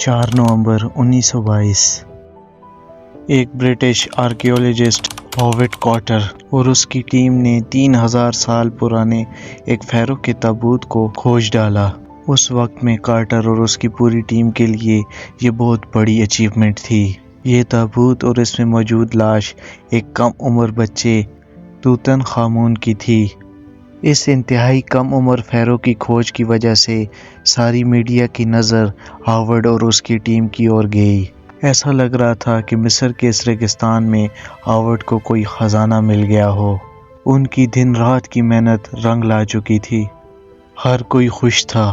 4 نومبر 1922 ایک British archaeologist Howard Carter اور اس کی ٹیم نے 3000 سال پرانے ایک فیرو کے تابوت کو کھوج ڈالا۔ اس وقت میں کارٹر اور اس کی پوری ٹیم کے لیے یہ بہت بڑی اچیومنٹ تھی۔ یہ تابوت اور اس میں موجود لاش ایک کم عمر بچے توتن خامون کی تھی۔ اس انتہائی کم عمر فیرو کی کھوج کی وجہ سے ساری میڈیا کی نظر ہاورڈ اور اس کی ٹیم کی اور گئی۔ ایسا لگ رہا تھا کہ مصر کے اس ریگستان میں ہاورڈ کو کوئی خزانہ مل گیا ہو۔ ان کی دن رات کی محنت رنگ لا چکی تھی۔ ہر کوئی خوش تھا،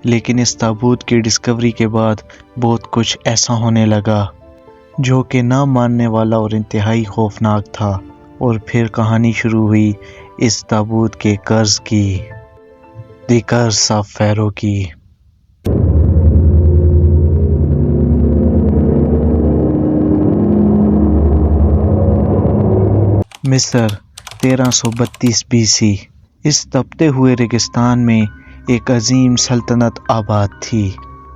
لیکن اس تابوت کی ڈسکوری کے بعد بہت کچھ ایسا ہونے لگا جو کہ نہ ماننے والا اور انتہائی خوفناک تھا۔ اور پھر کہانی شروع ہوئی اس تابوت کے قرض کی، دی کرس آف فیرو کی۔ مصر 1332 BC۔ اس تپتے ہوئے ریگستان میں ایک عظیم سلطنت آباد تھی،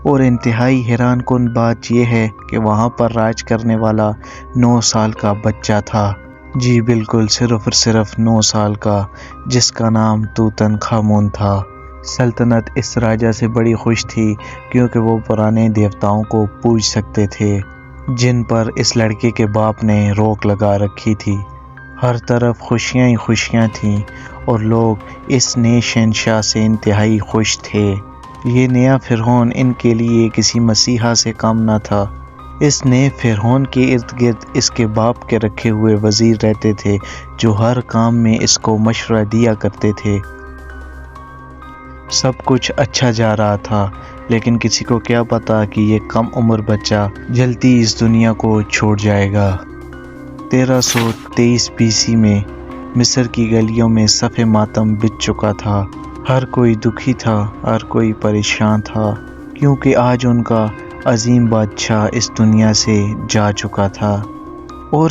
اور انتہائی حیران کن بات یہ ہے کہ وہاں پر راج کرنے والا 9 سال کا بچہ تھا۔ جی بالکل، صرف اور صرف 9 سال کا، جس کا نام توتن خامون تھا۔ سلطنت اس راجہ سے بڑی خوش تھی کیونکہ وہ پرانے دیوتاؤں کو پوج سکتے تھے جن پر اس لڑکے کے باپ نے روک لگا رکھی تھی۔ ہر طرف خوشیاں ہی خوشیاں تھیں اور لوگ اس نئے شہنشاہ سے انتہائی خوش تھے۔ یہ نیا فرعون ان کے لیے کسی مسیحا سے کم نہ تھا۔ اس نئے فرعون کے ارد گرد اس کے باپ کے رکھے ہوئے وزیر رہتے تھے جو ہر کام میں اس کو مشورہ دیا کرتے تھے۔ سب کچھ اچھا جا رہا تھا، لیکن کسی کو کیا پتا کہ یہ کم عمر بچہ جلدی اس دنیا کو چھوڑ جائے گا۔ 1323 BC میں مصر کی گلیوں میں صف ماتم بچھ چکا تھا۔ ہر کوئی دکھی تھا، ہر کوئی پریشان تھا، کیونکہ آج ان کا عظیم بادشاہ اس دنیا سے جا چکا تھا۔ اور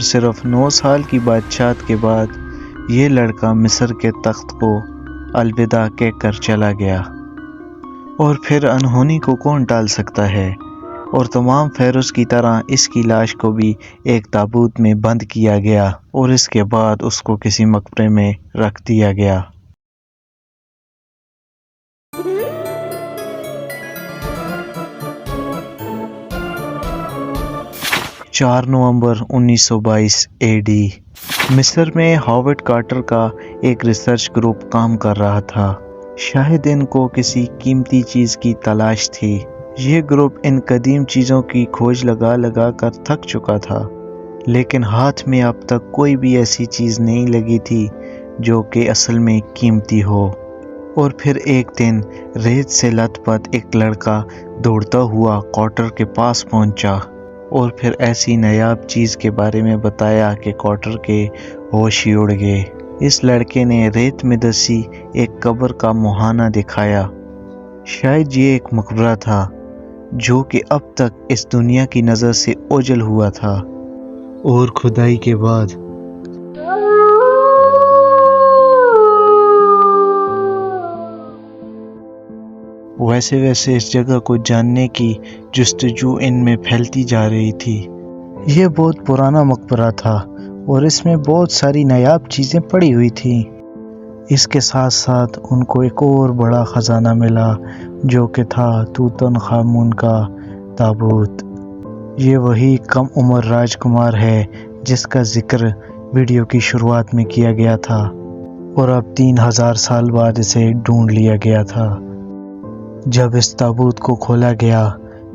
صرف 9 سال کی بادشاہت کے بعد یہ لڑکا مصر کے تخت کو الوداع کہہ کر چلا گیا۔ اور پھر انہونی کو کون ٹال سکتا ہے؟ اور تمام فیروز کی طرح اس کی لاش کو بھی ایک تابوت میں بند کیا گیا اور اس کے بعد اس کو کسی مقبرے میں رکھ دیا گیا۔ 4 نومبر 1922 AD۔ مصر میں ہاورڈ کارٹر کا ایک ریسرچ گروپ کام کر رہا تھا۔ شاید ان کو کسی قیمتی چیز کی تلاش تھی۔ یہ گروپ ان قدیم چیزوں کی کھوج لگا کر تھک چکا تھا، لیکن ہاتھ میں اب تک کوئی بھی ایسی چیز نہیں لگی تھی جو کہ اصل میں قیمتی ہو۔ اور پھر ایک دن ریت سے لت پت ایک لڑکا دوڑتا ہوا کارٹر کے پاس پہنچا اور پھر ایسی نایاب چیز کے بارے میں بتایا کہ کارٹر کے ہوش ہی اڑ گئے۔ اس لڑکے نے ریت میں دسی ایک قبر کا مہانہ دکھایا۔ شاید یہ ایک مقبرہ تھا جو کہ اب تک اس دنیا کی نظر سے اوجھل ہوا تھا، اور کھدائی کے بعد ویسے اس جگہ کو جاننے کی جستجو ان میں پھیلتی جا رہی تھی۔ یہ بہت پرانا مقبرہ تھا اور اس میں بہت ساری نایاب چیزیں پڑی ہوئی تھیں۔ اس کے ساتھ ساتھ ان کو ایک اور بڑا خزانہ ملا جو کہ تھا توتن خامون کا تابوت۔ یہ وہی کم عمر راجکمار ہے جس کا ذکر ویڈیو کی شروعات میں کیا گیا تھا، اور اب 3000 سال بعد اسے ڈھونڈ لیا گیا تھا۔ جب اس تابوت کو کھولا گیا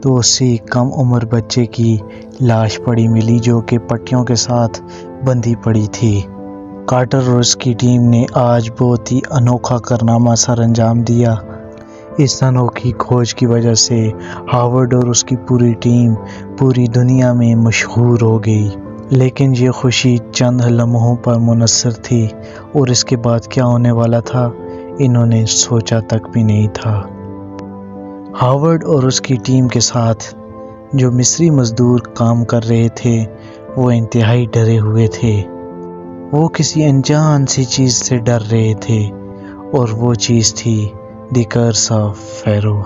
تو اسی کم عمر بچے کی لاش پڑی ملی جو کہ پٹیوں کے ساتھ بندھی پڑی تھی۔ کارٹر اور اس کی ٹیم نے آج بہت ہی انوکھا کارنامہ سر انجام دیا۔ اس انوکھی کھوج کی وجہ سے ہاورڈ اور اس کی پوری ٹیم پوری دنیا میں مشہور ہو گئی، لیکن یہ خوشی چند لمحوں پر منحصر تھی، اور اس کے بعد کیا ہونے والا تھا انہوں نے سوچا تک بھی نہیں تھا۔ ہاورڈ اور اس کی ٹیم کے ساتھ جو مصری مزدور کام کر رہے تھے وہ انتہائی ڈرے ہوئے تھے۔ وہ کسی انجان سی چیز سے ڈر رہے تھے، اور وہ چیز تھی دی کرس آف فیرو۔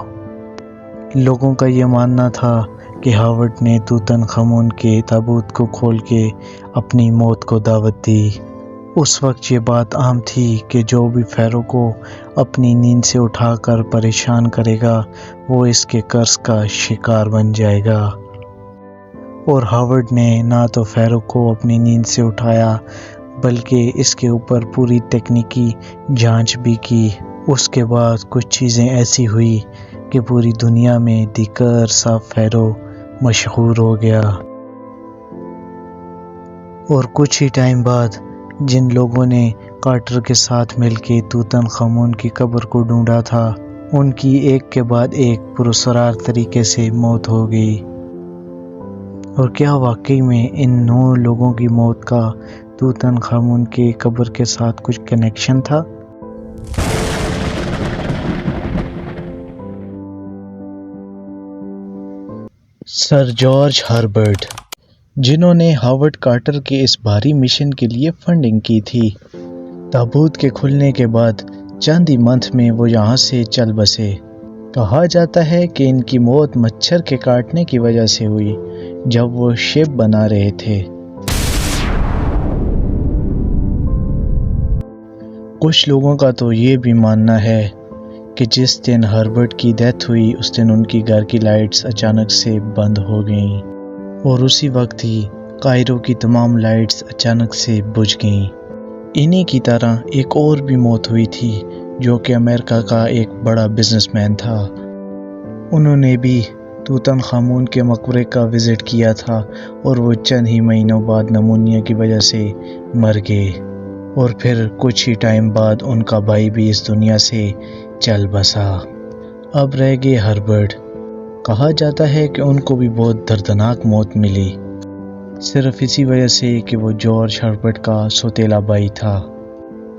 لوگوں کا یہ ماننا تھا کہ ہاورڈ نے توت عنخ آمون کے تابوت کو کھول کے اپنی موت کو دعوت دی۔ اس وقت یہ بات عام تھی کہ جو بھی فیرو کو اپنی نیند سے اٹھا کر پریشان کرے گا وہ اس کے قرض کا شکار بن جائے گا۔ اور ہاورڈ نے نہ تو فیرو کو اپنی نیند سے اٹھایا بلکہ اس کے اوپر پوری تکنیکی جانچ بھی کی۔ اس کے بعد کچھ چیزیں ایسی ہوئی کہ پوری دنیا میں دی کرس آف فیرو مشہور ہو گیا۔ اور کچھ ہی ٹائم بعد جن لوگوں نے کارٹر کے ساتھ مل کے توت عنخ آمون کی قبر کو ڈھونڈا تھا ان کی ایک کے بعد ایک پراسرار طریقے سے موت ہو گئی۔ اور کیا واقعی میں ان 9 لوگوں کی موت کا توت عنخ آمون کے قبر کے ساتھ کچھ کنیکشن تھا؟ سر جارج ہربرٹ، جنہوں نے ہاورڈ کارٹر کے اس بھاری مشن کے لیے فنڈنگ کی تھی، تابوت کے کھلنے کے بعد چند ہی منتھ میں وہ یہاں سے چل بسے۔ کہا جاتا ہے کہ ان کی موت مچھر کے کاٹنے کی وجہ سے ہوئی جب وہ شپ بنا رہے تھے۔ کچھ لوگوں کا تو یہ بھی ماننا ہے کہ جس دن ہربرٹ کی ڈیتھ ہوئی اس دن ان کی گھر کی لائٹس اچانک سے بند ہو گئیں اور اسی وقت ہی کائرو کی تمام لائٹس اچانک سے بجھ گئیں۔ انہی کی طرح ایک اور بھی موت ہوئی تھی جو کہ امریکہ کا ایک بڑا بزنس مین تھا۔ انہوں نے بھی توت عنخ آمون کے مقبرے کا وزٹ کیا تھا اور وہ چند ہی مہینوں بعد نمونیا کی وجہ سے مر گئے۔ اور پھر کچھ ہی ٹائم بعد ان کا بھائی بھی اس دنیا سے چل بسا۔ اب رہ گئے ہربرٹ۔ کہا جاتا ہے کہ ان کو بھی بہت دردناک موت ملی، صرف اسی وجہ سے کہ وہ جارج ہربرٹ کا سوتیلا بھائی تھا۔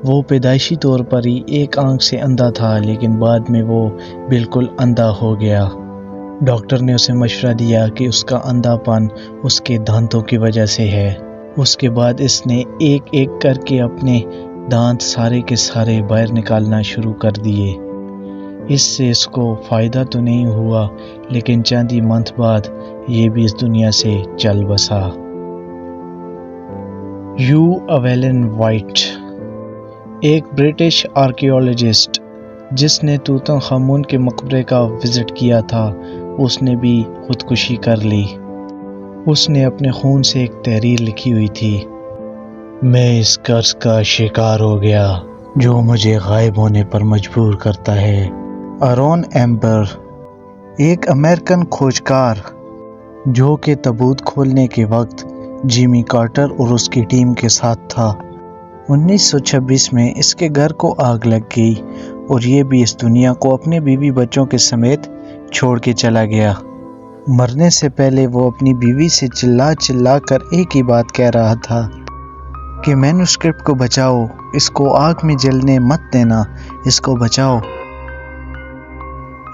وہ پیدائشی طور پر ہی ایک آنکھ سے اندھا تھا لیکن بعد میں وہ بالکل اندھا ہو گیا۔ ڈاکٹر نے اسے مشورہ دیا کہ اس کا اندھا پن اس کے دانتوں کی وجہ سے ہے۔ اس کے بعد اس نے ایک ایک کر کے اپنے دانت سارے کے سارے باہر نکالنا شروع کر دیے۔ اس سے اس کو فائدہ تو نہیں ہوا لیکن چند ہی منتھ بعد یہ بھی اس دنیا سے چل بسا۔ ہیو اویلن وائٹ، ایک برٹش آرکیالوجسٹ جس نے توت عنخ آمون کے مقبرے کا وزٹ کیا تھا، اس نے بھی خودکشی کر لی۔ اس نے اپنے خون سے ایک تحریر لکھی ہوئی تھی، میں اس قرض کا شکار ہو گیا جو مجھے غائب ہونے پر مجبور کرتا ہے۔ آرون ایمبر، ایک امریکن کھوجکار جو کہ تابوت کھولنے کے وقت جیمی کارٹر اور اس کی ٹیم کے ساتھ تھا۔ 1926 میں اس کے گھر کو آگ لگ گئی اور یہ بھی اس دنیا کو اپنے بیوی بچوں کے سمیت چھوڑ کے چلا گیا۔ مرنے سے پہلے وہ اپنی بیوی سے چلا چلا کر ایک ہی بات کہہ رہا تھا کہ مینوسکرپٹ کو بچاؤ، اس کو آگ میں جلنے مت دینا، اس کو بچاؤ۔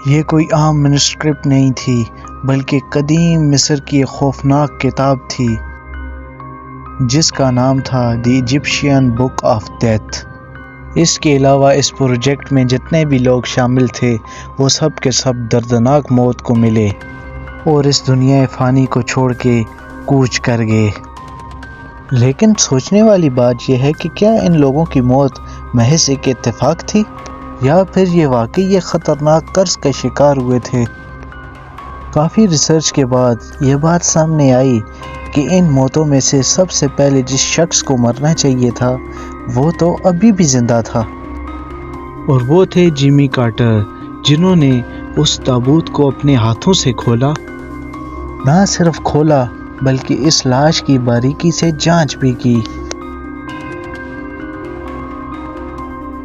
یہ کوئی عام مینوسکرپٹ نہیں تھی بلکہ قدیم مصر کی ایک خوفناک کتاب تھی جس کا نام تھا دی ایجپشین بک آف ڈیتھ۔ اس کے علاوہ اس پروجیکٹ میں جتنے بھی لوگ شامل تھے وہ سب کے سب دردناک موت کو ملے اور اس دنیا فانی کو چھوڑ کے کوچ کر گئے۔ لیکن سوچنے والی بات یہ ہے کہ کیا ان لوگوں کی موت محض ایک اتفاق تھی یا پھر یہ واقعی یہ خطرناک قرض کا شکار ہوئے تھے؟ کافی ریسرچ کے بعد یہ بات سامنے آئی کہ ان موتوں میں سے سب سے پہلے جس شخص کو مرنا چاہیے تھا وہ تو ابھی بھی زندہ تھا، اور وہ تھے جیمی کارٹر، جنہوں نے اس تابوت کو اپنے ہاتھوں سے کھولا۔ نہ صرف کھولا بلکہ اس لاش کی باریکی سے جانچ بھی کی،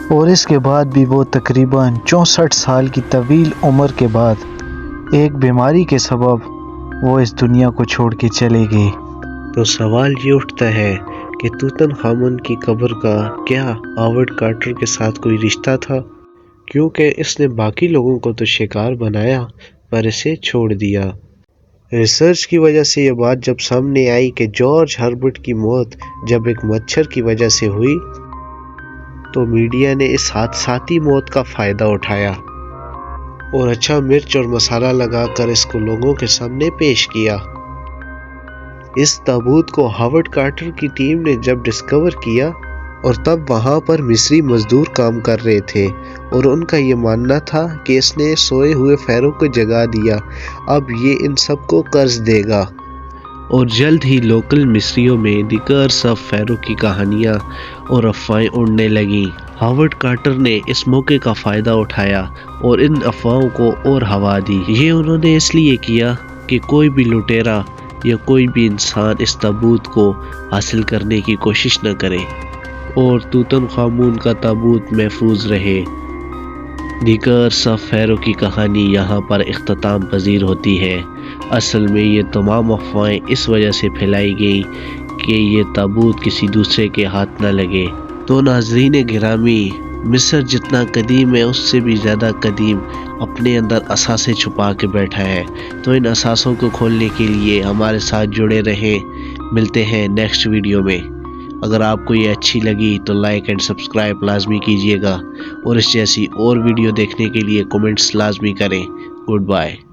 اور اس کے بعد بھی وہ تقریباً 64 سال کی طویل عمر کے بعد ایک بیماری کے سبب وہ اس دنیا کو چھوڑ کے چلے گئے۔ تو سوال یہ اٹھتا ہے کہ توت عنخ آمون کی قبر کا کیا ہاورڈ کارٹر کے ساتھ کوئی رشتہ تھا؟ کیونکہ اس نے باقی لوگوں کو تو شکار بنایا پر اسے چھوڑ دیا۔ ریسرچ کی وجہ سے یہ بات جب سامنے آئی کہ جارج ہربرٹ کی موت جب ایک مچھر کی وجہ سے ہوئی تو میڈیا نے اس حادثاتی موت کا فائدہ اٹھایا اور اچھا مرچ اور مسالہ لگا کر اس کو لوگوں کے سامنے پیش کیا۔ اس تابوت کو ہاورڈ کارٹر کی ٹیم نے جب ڈسکور کیا اور تب وہاں پر مصری مزدور کام کر رہے تھے اور ان کا یہ ماننا تھا کہ اس نے سوئے ہوئے فیرو کو جگا دیا، اب یہ ان سب کو قرض دے گا۔ اور جلد ہی لوکل مصریوں میں دی کرس آف فیرو کی کہانیاں اور افواہیں اڑنے لگیں۔ ہاورڈ کارٹر نے اس موقع کا فائدہ اٹھایا اور ان افواہوں کو اور ہوا دی۔ یہ انہوں نے اس لیے کیا کہ کوئی بھی لٹیرا یا کوئی بھی انسان اس تابوت کو حاصل کرنے کی کوشش نہ کرے اور توتن خامون کا تابوت محفوظ رہے۔ دی کرس آف فیرو کی کہانی یہاں پر اختتام پذیر ہوتی ہے۔ اصل میں یہ تمام افواہیں اس وجہ سے پھیلائی گئیں کہ یہ تابوت کسی دوسرے کے ہاتھ نہ لگے۔ تو ناظرین گرامی، مصر جتنا قدیم ہے اس سے بھی زیادہ قدیم اپنے اندر اثاثے چھپا کے بیٹھا ہے۔ تو ان اثاثوں کو کھولنے کے لیے ہمارے ساتھ جڑے رہیں۔ ملتے ہیں نیکسٹ ویڈیو میں۔ اگر آپ کو یہ اچھی لگی تو لائک اینڈ سبسکرائب لازمی کیجیے گا اور اس جیسی اور ویڈیو دیکھنے کے لیے کمنٹس لازمی کریں۔ Good bye.